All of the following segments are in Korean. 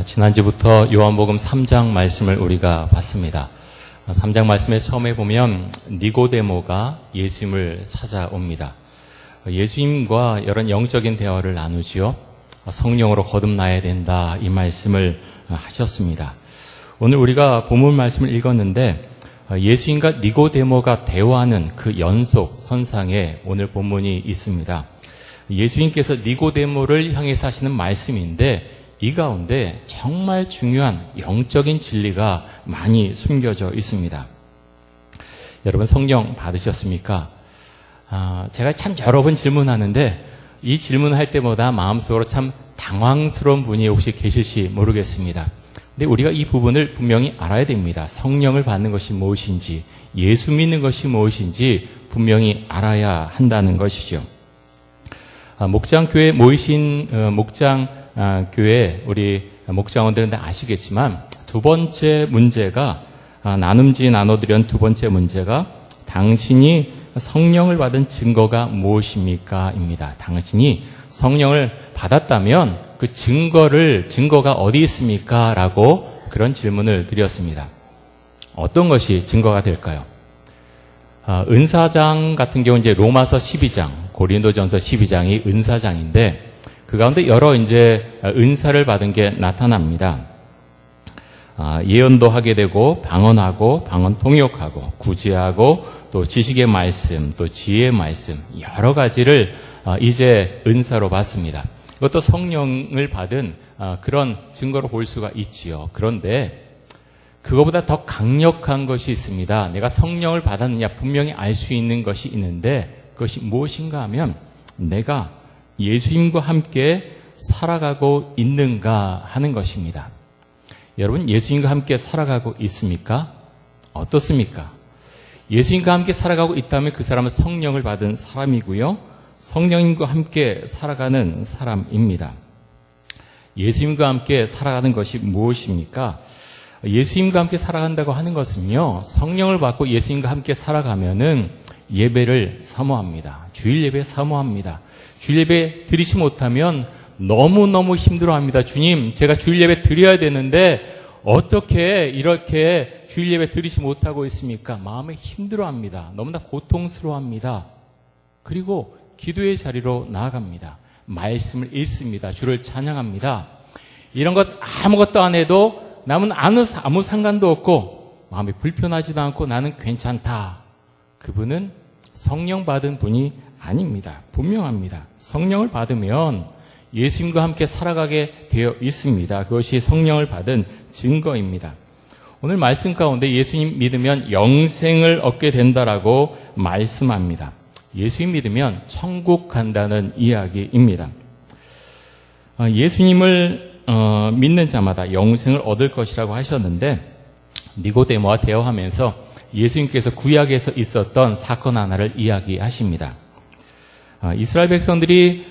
지난주부터 요한복음 3장 말씀을 우리가 봤습니다. 3장 말씀에 처음에 보면 니고데모가 예수님을 찾아옵니다. 예수님과 여러 영적인 대화를 나누지요. 성령으로 거듭나야 된다, 이 말씀을 하셨습니다. 오늘 우리가 본문 말씀을 읽었는데 예수님과 니고데모가 대화하는 그 연속 선상에 오늘 본문이 있습니다. 예수님께서 니고데모를 향해서 하시는 말씀인데 이 가운데 정말 중요한 영적인 진리가 많이 숨겨져 있습니다. 여러분 성령 받으셨습니까? 제가 참 여러 번 질문하는데 이 질문할 때마다 마음속으로 참 당황스러운 분이 혹시 계실지 모르겠습니다. 근데 우리가 이 부분을 분명히 알아야 됩니다. 성령을 받는 것이 무엇인지, 예수 믿는 것이 무엇인지 분명히 알아야 한다는 것이죠. 목장교회 모이신 교회 우리 목장원들은 다 아시겠지만 두 번째 문제가 나눔지 나눠드린 두 번째 문제가 당신이 성령을 받은 증거가 무엇입니까? 입니다. 당신이 성령을 받았다면 그 증거가 어디 있습니까? 라고 그런 질문을 드렸습니다. 어떤 것이 증거가 될까요? 은사장 같은 경우 이제 로마서 12장, 고린도전서 12장이 은사장인데 그 가운데 여러 은사를 받은 게 나타납니다. 예언도 하게 되고, 방언하고, 방언 통역하고, 구제하고, 또 지식의 말씀, 또 지혜의 말씀, 여러 가지를 이제 은사로 받습니다. 이것도 성령을 받은 그런 증거로 볼 수가 있지요. 그런데 그거보다 더 강력한 것이 있습니다. 내가 성령을 받았느냐 분명히 알 수 있는 것이 있는데 그것이 무엇인가 하면 내가 예수님과 함께 살아가고 있는가 하는 것입니다. 여러분 예수님과 함께 살아가고 있습니까? 어떻습니까? 예수님과 함께 살아가고 있다면 그 사람은 성령을 받은 사람이고요. 성령님과 함께 살아가는 사람입니다. 예수님과 함께 살아가는 것이 무엇입니까? 예수님과 함께 살아간다고 하는 것은요, 성령을 받고 예수님과 함께 살아가면은 예배를 사모합니다. 주일 예배 사모합니다. 주일 예배 드리지 못하면 너무너무 힘들어합니다. 주님, 제가 주일 예배 드려야 되는데 어떻게 이렇게 주일 예배 드리지 못하고 있습니까? 마음에 힘들어합니다. 너무나 고통스러워합니다. 그리고 기도의 자리로 나아갑니다. 말씀을 읽습니다. 주를 찬양합니다. 이런 것 아무것도 안 해도 남은 아무 상관도 없고 마음이 불편하지도 않고 나는 괜찮다. 그분은 성령 받은 분이 아닙니다. 분명합니다. 성령을 받으면 예수님과 함께 살아가게 되어 있습니다. 그것이 성령을 받은 증거입니다. 오늘 말씀 가운데 예수님 믿으면 영생을 얻게 된다라고 말씀합니다. 예수님 믿으면 천국 간다는 이야기입니다. 예수님을 믿는 자마다 영생을 얻을 것이라고 하셨는데 니고데모와 대화하면서 예수님께서 구약에서 있었던 사건 하나를 이야기하십니다. 이스라엘 백성들이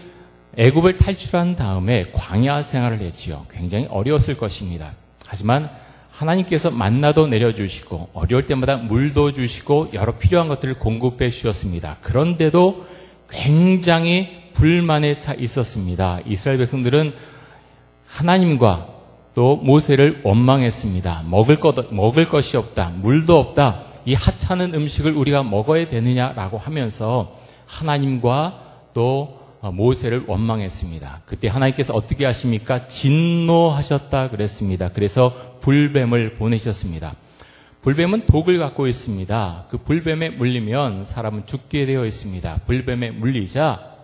애굽을 탈출한 다음에 광야 생활을 했지요. 굉장히 어려웠을 것입니다. 하지만 하나님께서 만나도 내려주시고 어려울 때마다 물도 주시고 여러 필요한 것들을 공급해 주셨습니다. 그런데도 굉장히 불만에 차 있었습니다. 이스라엘 백성들은 하나님과 또 모세를 원망했습니다. 먹을 것이 없다. 물도 없다. 이 하찮은 음식을 우리가 먹어야 되느냐라고 하면서 하나님과 또 모세를 원망했습니다. 그때 하나님께서 어떻게 하십니까? 진노하셨다 그랬습니다. 그래서 불뱀을 보내셨습니다. 불뱀은 독을 갖고 있습니다. 그 불뱀에 물리면 사람은 죽게 되어 있습니다. 불뱀에 물리자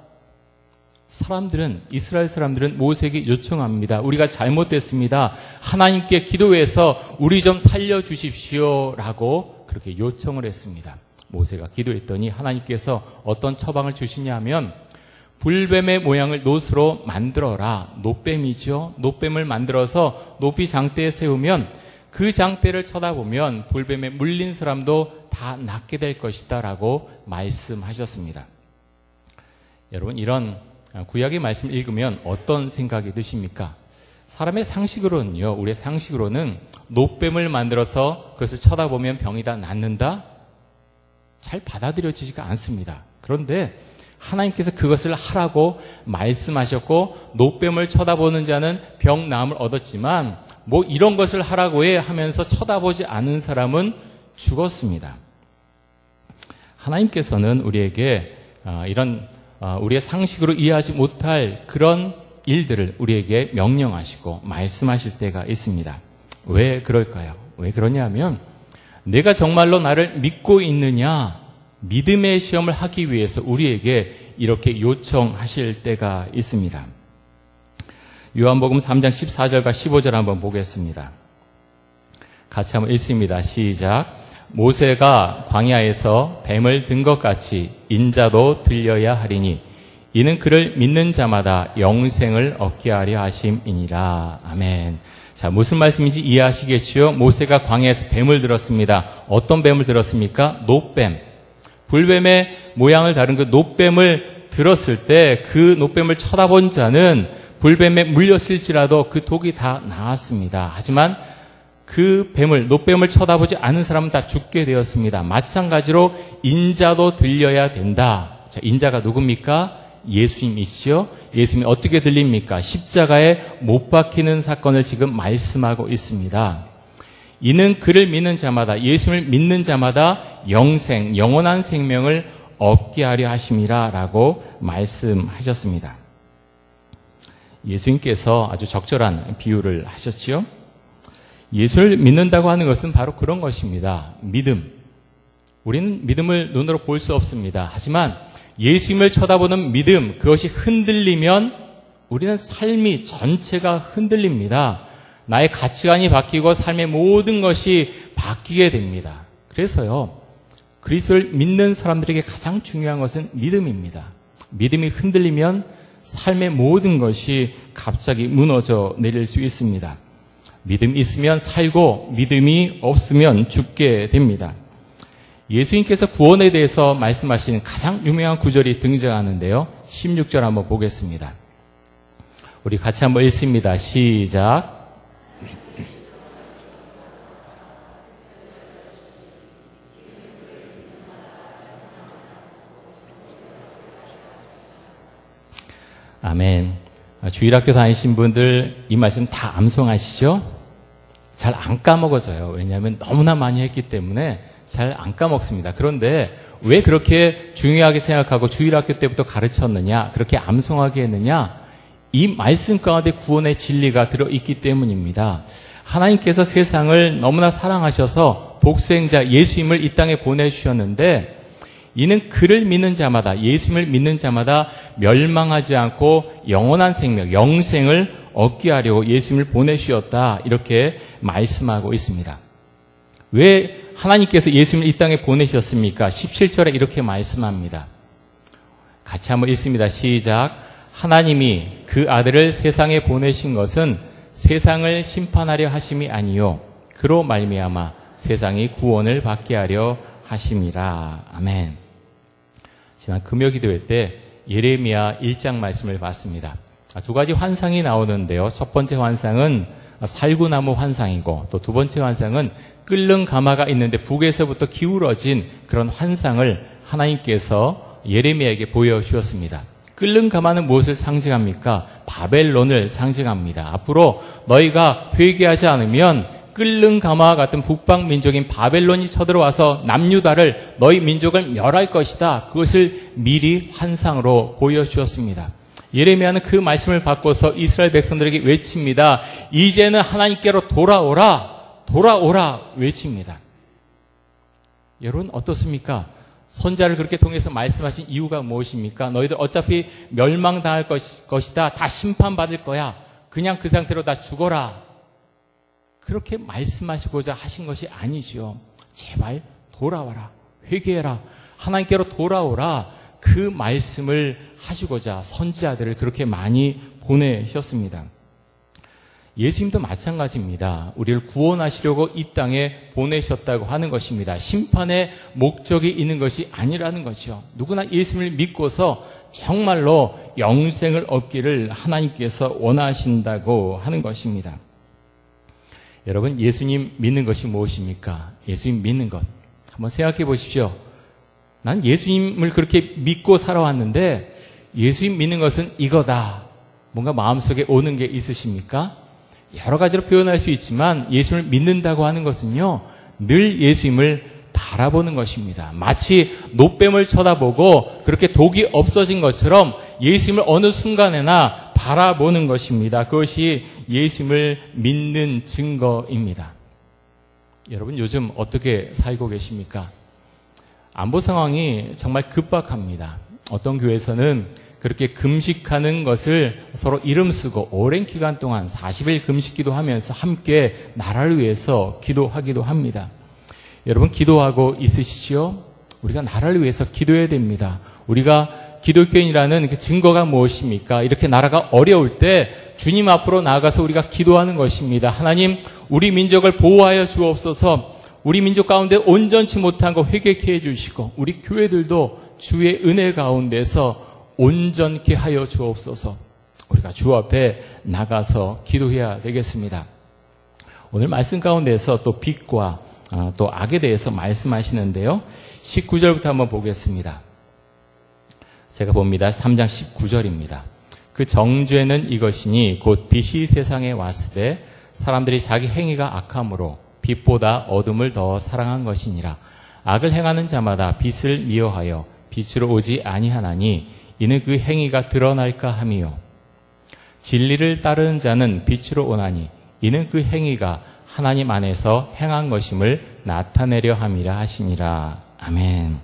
이스라엘 사람들은 모세에게 요청합니다. 우리가 잘못됐습니다. 하나님께 기도해서 우리 좀 살려주십시오 라고 그렇게 요청을 했습니다. 모세가 기도했더니 하나님께서 어떤 처방을 주시냐면 불뱀의 모양을 놋으로 만들어라. 놋뱀이죠. 놋뱀을 만들어서 높이 장대에 세우면 그 장대를 쳐다보면 불뱀에 물린 사람도 다 낫게 될 것이다 라고 말씀하셨습니다. 여러분 이런 구약의 말씀을 읽으면 어떤 생각이 드십니까? 사람의 상식으로는요, 우리의 상식으로는 놋뱀을 만들어서 그것을 쳐다보면 병이 다 낫는다? 잘 받아들여지지가 않습니다. 그런데 하나님께서 그것을 하라고 말씀하셨고 노뱀을 쳐다보는 자는 병 나음을 얻었지만 뭐 이런 것을 하라고 해 하면서 쳐다보지 않은 사람은 죽었습니다. 하나님께서는 우리에게 이런 우리의 상식으로 이해하지 못할 그런 일들을 우리에게 명령하시고 말씀하실 때가 있습니다. 왜 그럴까요? 왜 그러냐면 내가 정말로 나를 믿고 있느냐, 믿음의 시험을 하기 위해서 우리에게 이렇게 요청하실 때가 있습니다. 요한복음 3장 14절과 15절 한번 보겠습니다. 같이 한번 읽습니다. 시작. 모세가 광야에서 뱀을 든 것 같이 인자도 들려야 하리니 이는 그를 믿는 자마다 영생을 얻게 하려 하심이니라. 아멘. 자, 무슨 말씀인지 이해하시겠지요? 모세가 광야에서 뱀을 들었습니다. 어떤 뱀을 들었습니까? 노뱀. 불뱀의 모양을 다룬 그 노뱀을 들었을 때 그 노뱀을 쳐다본 자는 불뱀에 물렸을지라도 그 독이 다 나았습니다. 하지만 그 뱀을, 노뱀을 쳐다보지 않은 사람은 다 죽게 되었습니다. 마찬가지로 인자도 들려야 된다. 자, 인자가 누굽니까? 예수님이시죠. 예수님이 어떻게 들립니까? 십자가에 못 박히는 사건을 지금 말씀하고 있습니다. 이는 그를 믿는 자마다, 예수님을 믿는 자마다 영생, 영원한 생명을 얻게 하려 하심이라 라고 말씀하셨습니다. 예수님께서 아주 적절한 비유를 하셨지요. 예수를 믿는다고 하는 것은 바로 그런 것입니다. 믿음. 우리는 믿음을 눈으로 볼 수 없습니다. 하지만 예수님을 쳐다보는 믿음, 그것이 흔들리면 우리는 삶이 전체가 흔들립니다. 나의 가치관이 바뀌고 삶의 모든 것이 바뀌게 됩니다. 그래서요, 그리스도를 믿는 사람들에게 가장 중요한 것은 믿음입니다. 믿음이 흔들리면 삶의 모든 것이 갑자기 무너져 내릴 수 있습니다. 믿음이 있으면 살고 믿음이 없으면 죽게 됩니다. 예수님께서 구원에 대해서 말씀하신 가장 유명한 구절이 등장하는데요. 16절 한번 보겠습니다. 우리 같이 한번 읽습니다. 시작. 아멘. 주일학교 다니신 분들 이 말씀 다 암송하시죠? 잘 안 까먹어져요. 왜냐하면 너무나 많이 했기 때문에 잘 안 까먹습니다. 그런데 왜 그렇게 중요하게 생각하고 주일학교 때부터 가르쳤느냐, 그렇게 암송하게 했느냐? 이 말씀 가운데 구원의 진리가 들어있기 때문입니다. 하나님께서 세상을 너무나 사랑하셔서 독생자 예수님을 이 땅에 보내주셨는데 이는 그를 믿는 자마다, 예수님을 믿는 자마다 멸망하지 않고 영원한 생명, 영생을 얻게 하려고 예수님을 보내주셨다. 이렇게 말씀하고 있습니다. 왜 하나님께서 예수님을 이 땅에 보내셨습니까? 17절에 이렇게 말씀합니다. 같이 한번 읽습니다. 시작. 하나님이 그 아들을 세상에 보내신 것은 세상을 심판하려 하심이 아니요 그로 말미암아 세상이 구원을 받게 하려 하심이라. 아멘. 지난 금요기도회 때 예레미야 1장 말씀을 봤습니다. 두 가지 환상이 나오는데요. 첫 번째 환상은 살구나무 환상이고 또 두 번째 환상은 끓는 가마가 있는데 북에서부터 기울어진 그런 환상을 하나님께서 예레미야에게 보여주었습니다. 끓는 가마는 무엇을 상징합니까? 바벨론을 상징합니다. 앞으로 너희가 회개하지 않으면 끓는 가마와 같은 북방 민족인 바벨론이 쳐들어와서 남유다를 너희 민족을 멸할 것이다. 그것을 미리 환상으로 보여주었습니다. 예레미야는 그 말씀을 받고서 이스라엘 백성들에게 외칩니다. 이제는 하나님께로 돌아오라, 돌아오라 외칩니다. 여러분 어떻습니까? 선자를 그렇게 통해서 말씀하신 이유가 무엇입니까? 너희들 어차피 멸망당할 것이다. 다 심판받을 거야. 그냥 그 상태로 다 죽어라. 그렇게 말씀하시고자 하신 것이 아니지요. 제발 돌아와라. 회개해라. 하나님께로 돌아오라. 그 말씀을 하시고자 선지자들을 그렇게 많이 보내셨습니다. 예수님도 마찬가지입니다. 우리를 구원하시려고 이 땅에 보내셨다고 하는 것입니다. 심판의 목적이 있는 것이 아니라는 것이요. 누구나 예수님을 믿고서 정말로 영생을 얻기를 하나님께서 원하신다고 하는 것입니다. 여러분, 예수님 믿는 것이 무엇입니까? 예수님 믿는 것 한번 생각해 보십시오. 난 예수님을 그렇게 믿고 살아왔는데 예수님 믿는 것은 이거다. 뭔가 마음속에 오는 게 있으십니까? 여러 가지로 표현할 수 있지만 예수님을 믿는다고 하는 것은요, 늘 예수님을 바라보는 것입니다. 마치 노뱀을 쳐다보고 그렇게 독이 없어진 것처럼 예수님을 어느 순간에나 바라보는 것입니다. 그것이 예수님을 믿는 증거입니다. 여러분 요즘 어떻게 살고 계십니까? 안보 상황이 정말 급박합니다. 어떤 교회에서는 그렇게 금식하는 것을 서로 이름 쓰고 오랜 기간 동안 40일 금식 기도하면서 함께 나라를 위해서 기도하기도 합니다. 여러분 기도하고 있으시죠? 우리가 나라를 위해서 기도해야 됩니다. 우리가 기독교인이라는 그 증거가 무엇입니까? 이렇게 나라가 어려울 때 주님 앞으로 나아가서 우리가 기도하는 것입니다. 하나님, 우리 민족을 보호하여 주옵소서. 우리 민족 가운데 온전치 못한 거 회개케 해주시고 우리 교회들도 주의 은혜 가운데서 온전케 하여 주옵소서. 우리가 주 앞에 나가서 기도해야 되겠습니다. 오늘 말씀 가운데서 또 빛과 또 악에 대해서 말씀하시는데요. 19절부터 한번 보겠습니다. 제가 봅니다. 3장 19절입니다. 그 정죄는 이것이니 곧 빛이 세상에 왔을 때 사람들이 자기 행위가 악함으로 빛보다 어둠을 더 사랑한 것이니라. 악을 행하는 자마다 빛을 미워하여 빛으로 오지 아니하나니 이는 그 행위가 드러날까 함이요. 진리를 따르는 자는 빛으로 오나니 이는 그 행위가 하나님 안에서 행한 것임을 나타내려 함이라 하시니라. 아멘.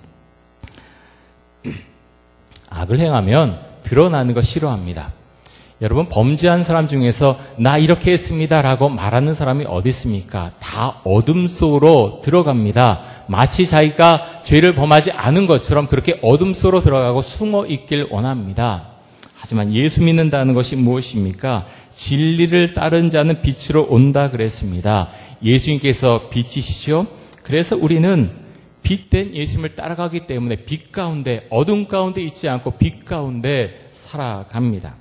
악을 행하면 드러나는 거 싫어합니다. 여러분 범죄한 사람 중에서 나 이렇게 했습니다라고 말하는 사람이 어디 있습니까? 다 어둠 속으로 들어갑니다. 마치 자기가 죄를 범하지 않은 것처럼 그렇게 어둠 속으로 들어가고 숨어 있길 원합니다. 하지만 예수 믿는다는 것이 무엇입니까? 진리를 따른 자는 빛으로 온다 그랬습니다. 예수님께서 빛이시죠? 그래서 우리는 빛된 예수님을 따라가기 때문에 빛 가운데, 어둠 가운데 있지 않고 빛 가운데 살아갑니다.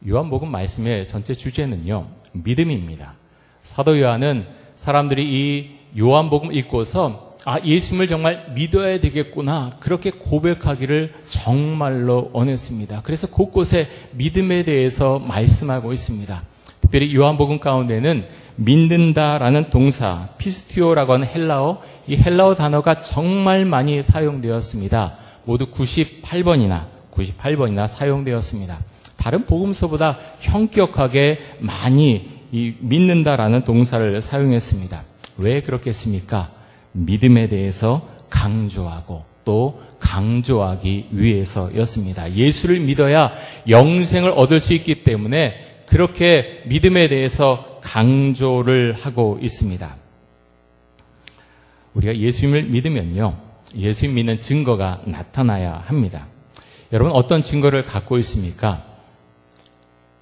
요한복음 말씀의 전체 주제는요, 믿음입니다. 사도 요한은 사람들이 이 요한복음 읽고서 예수님을 정말 믿어야 되겠구나 그렇게 고백하기를 정말로 원했습니다. 그래서 곳곳에 믿음에 대해서 말씀하고 있습니다. 특별히 요한복음 가운데는 믿는다라는 동사 피스티오라고 하는 헬라어, 이 헬라어 단어가 정말 많이 사용되었습니다. 모두 98번이나 사용되었습니다. 다른 복음서보다 형격하게 많이 이 믿는다라는 동사를 사용했습니다. 왜 그렇겠습니까? 믿음에 대해서 강조하고 또 강조하기 위해서였습니다. 예수를 믿어야 영생을 얻을 수 있기 때문에 그렇게 믿음에 대해서 강조를 하고 있습니다. 우리가 예수님을 믿으면요, 예수님 믿는 증거가 나타나야 합니다. 여러분 어떤 증거를 갖고 있습니까?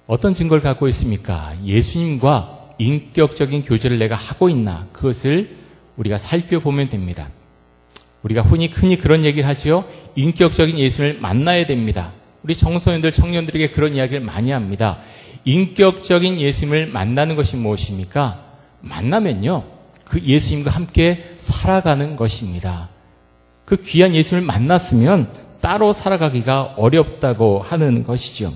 어떤 증거를 갖고 있습니까? 예수님과 인격적인 교제를 내가 하고 있나, 그것을 우리가 살펴보면 됩니다. 우리가 흔히 그런 얘기를 하지요. 인격적인 예수님을 만나야 됩니다. 우리 청소년들, 청년들에게 그런 이야기를 많이 합니다. 인격적인 예수님을 만나는 것이 무엇입니까? 만나면요, 그 예수님과 함께 살아가는 것입니다. 그 귀한 예수님을 만났으면 따로 살아가기가 어렵다고 하는 것이죠.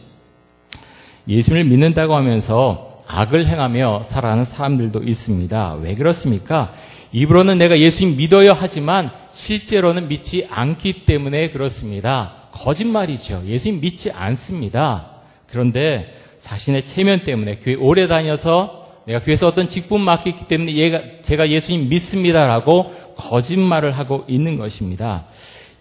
예수님을 믿는다고 하면서 악을 행하며 살아가는 사람들도 있습니다. 왜 그렇습니까? 입으로는 내가 예수님 믿어야 하지만 실제로는 믿지 않기 때문에 그렇습니다. 거짓말이죠. 예수님 믿지 않습니다. 그런데 자신의 체면 때문에 교회 오래 다녀서 내가 교회에서 어떤 직분 맡겼기 때문에 제가 예수님 믿습니다라고 거짓말을 하고 있는 것입니다.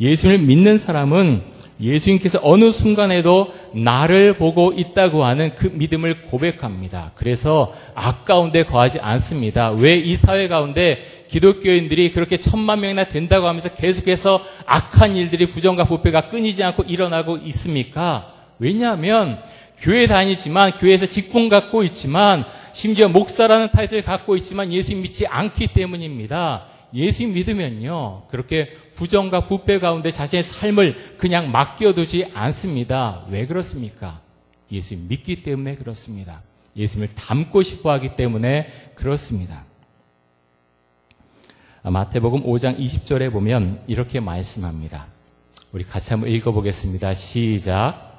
예수님을 믿는 사람은 예수님께서 어느 순간에도 나를 보고 있다고 하는 그 믿음을 고백합니다. 그래서 악 가운데 거하지 않습니다. 왜 이 사회 가운데 기독교인들이 그렇게 1000만 명이나 된다고 하면서 계속해서 악한 일들이, 부정과 부패가 끊이지 않고 일어나고 있습니까? 왜냐하면 교회 다니지만, 교회에서 직분 갖고 있지만, 심지어 목사라는 타이틀을 갖고 있지만 예수님 믿지 않기 때문입니다. 예수님 믿으면요, 그렇게 부정과 부패 가운데 자신의 삶을 그냥 맡겨두지 않습니다. 왜 그렇습니까? 예수님 믿기 때문에 그렇습니다. 예수님을 닮고 싶어 하기 때문에 그렇습니다. 마태복음 5장 20절에 보면 이렇게 말씀합니다. 우리 같이 한번 읽어보겠습니다. 시작.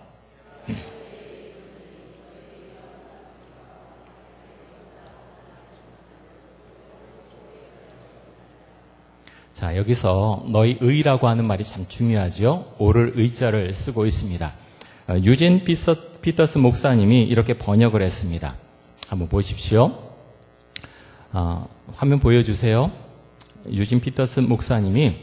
자, 여기서 너희 의라고 하는 말이 참 중요하죠. 오를 의자를 쓰고 있습니다. 유진 피터슨 목사님이 이렇게 번역을 했습니다. 한번 보십시오. 화면 보여주세요. 유진 피터슨 목사님이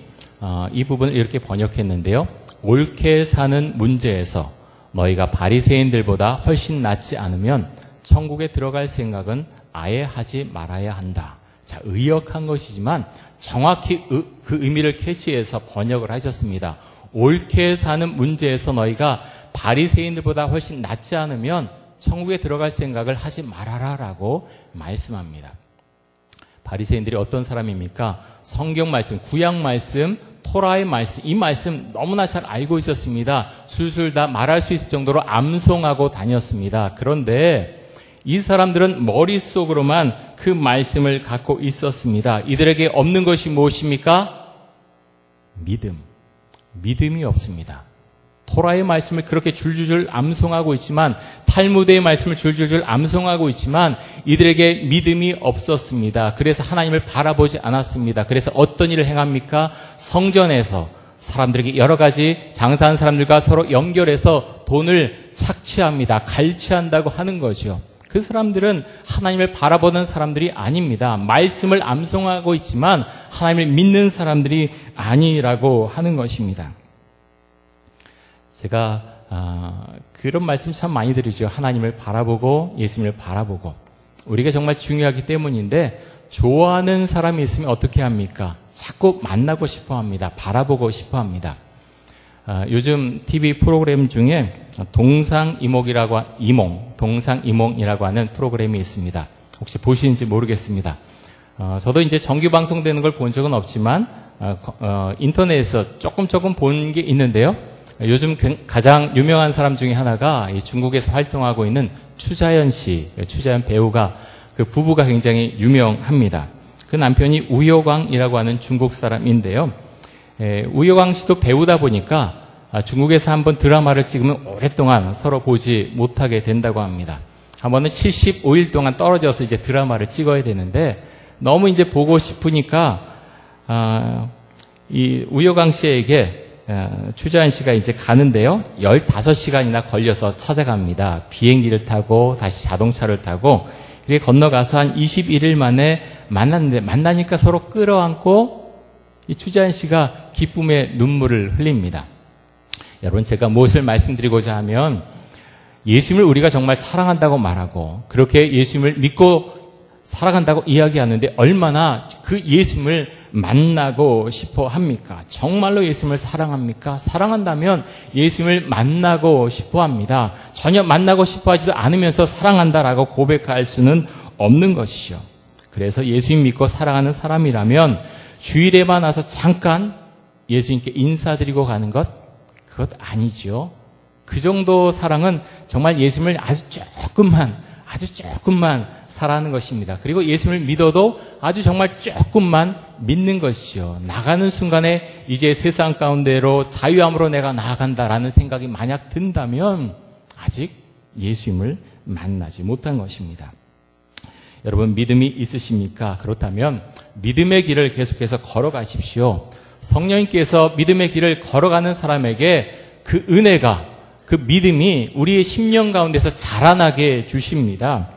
이 부분을 이렇게 번역했는데요. 옳게 사는 문제에서 너희가 바리새인들보다 훨씬 낫지 않으면 천국에 들어갈 생각은 아예 하지 말아야 한다. 자, 의역한 것이지만 정확히 그 의미를 캐치해서 번역을 하셨습니다. 옳게 사는 문제에서 너희가 바리새인들보다 훨씬 낫지 않으면 천국에 들어갈 생각을 하지 말아라라고 말씀합니다. 바리새인들이 어떤 사람입니까? 성경 말씀, 구약 말씀, 토라의 말씀, 이 말씀 너무나 잘 알고 있었습니다. 술술 다 말할 수 있을 정도로 암송하고 다녔습니다. 그런데 이 사람들은 머릿속으로만 그 말씀을 갖고 있었습니다. 이들에게 없는 것이 무엇입니까? 믿음이 없습니다. 토라의 말씀을 그렇게 줄줄줄 암송하고 있지만, 탈무드의 말씀을 줄줄줄 암송하고 있지만 이들에게 믿음이 없었습니다. 그래서 하나님을 바라보지 않았습니다. 그래서 어떤 일을 행합니까? 성전에서 사람들에게 여러 가지 장사하는 사람들과 서로 연결해서 돈을 착취합니다. 갈취한다고 하는 거죠. 그 사람들은 하나님을 바라보는 사람들이 아닙니다. 말씀을 암송하고 있지만 하나님을 믿는 사람들이 아니라고 하는 것입니다. 제가 그런 말씀 참 많이 드리죠. 하나님을 바라보고 예수님을 바라보고. 우리가 정말 중요하기 때문인데, 좋아하는 사람이 있으면 어떻게 합니까? 자꾸 만나고 싶어 합니다. 바라보고 싶어 합니다. 요즘 TV 프로그램 중에 동상이몽이라고 하는 프로그램이 있습니다. 혹시 보시는지 모르겠습니다. 저도 이제 정규 방송되는 걸 본 적은 없지만 인터넷에서 조금 본 게 있는데요. 요즘 가장 유명한 사람 중에 하나가 중국에서 활동하고 있는 추자연 씨, 추자연 배우가, 그 부부가 굉장히 유명합니다. 그 남편이 우효광이라고 하는 중국 사람인데요. 우효광 씨도 배우다 보니까 중국에서 한번 드라마를 찍으면 오랫동안 서로 보지 못하게 된다고 합니다. 한 번은 75일 동안 떨어져서 이제 드라마를 찍어야 되는데, 너무 이제 보고 싶으니까 이 우효광 씨에게 추자연 씨가 이제 가는데요. 15시간이나 걸려서 찾아갑니다. 비행기를 타고 다시 자동차를 타고 이렇게 건너가서 한 21일 만에 만났는데, 만나니까 서로 끌어안고 이 추자연 씨가 기쁨의 눈물을 흘립니다. 여러분, 제가 무엇을 말씀드리고자 하면, 예수님을 우리가 정말 사랑한다고 말하고 그렇게 예수님을 믿고 살아간다고 이야기하는데, 얼마나 그 예수님을 만나고 싶어 합니까? 정말로 예수님을 사랑합니까? 사랑한다면 예수님을 만나고 싶어 합니다. 전혀 만나고 싶어 하지도 않으면서 사랑한다라고 고백할 수는 없는 것이죠. 그래서 예수님 믿고 사랑하는 사람이라면 주일에만 와서 잠깐 예수님께 인사드리고 가는 것, 그것 아니죠. 그 정도 사랑은 정말 예수님을 아주 조금만 살아가는 것입니다. 그리고 예수님을 믿어도 아주 정말 조금만 믿는 것이죠. 나가는 순간에 이제 세상 가운데로 자유함으로 내가 나아간다라는 생각이 만약 든다면 아직 예수님을 만나지 못한 것입니다. 여러분, 믿음이 있으십니까? 그렇다면 믿음의 길을 계속해서 걸어가십시오. 성령님께서 믿음의 길을 걸어가는 사람에게 그 은혜가, 그 믿음이 우리의 심령 가운데서 자라나게 주십니다.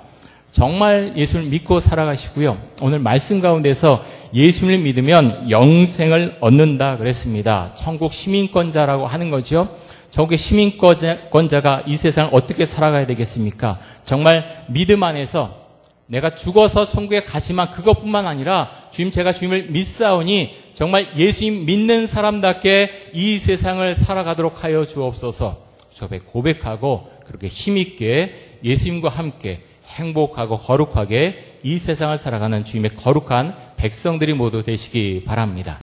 정말 예수를 믿고 살아가시고요. 오늘 말씀 가운데서 예수를 믿으면 영생을 얻는다 그랬습니다. 천국 시민권자라고 하는 거죠. 천국의 시민권자가 이 세상을 어떻게 살아가야 되겠습니까? 정말 믿음 안에서 내가 죽어서 천국에 가지만 그것뿐만 아니라, 주님, 제가 주님을 믿사오니 정말 예수님 믿는 사람답게 이 세상을 살아가도록 하여 주옵소서. 저에 고백하고 그렇게 힘있게 예수님과 함께 행복하고 거룩하게 이 세상을 살아가는 주님의 거룩한 백성들이 모두 되시기 바랍니다.